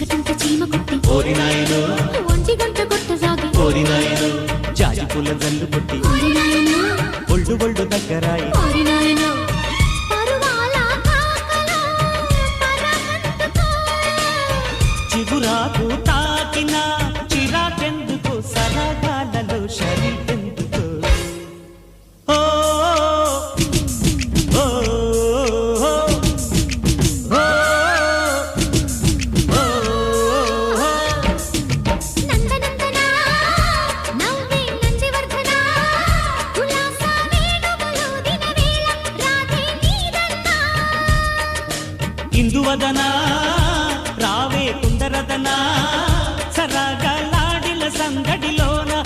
చీకటంత చీమ కొట్టి ఓరి నాయనో ఒంటి గంట కొట్టసాగి ఓరి నాయనో జాజి పూల జల్లు కొట్టి ఓరి నాయనో ఒళ్ళు ఒళ్ళు దగ్గరాయి ఓరి నాయనో పరువాల కాకలో పరమందుకో చిగురాకు తాకిన చిరాకెందుకు సరగాలలో షరీకెందుకు ఓ ఓ ఓ ఓ నందనందనా నవ్వే నందివర్ధనా ఉల్లాస వేణువులు దినవేళ రాధే నీదన్నా ఇందువదనా రావే కుందరదనా సరగాలాడిల సందడిలోనా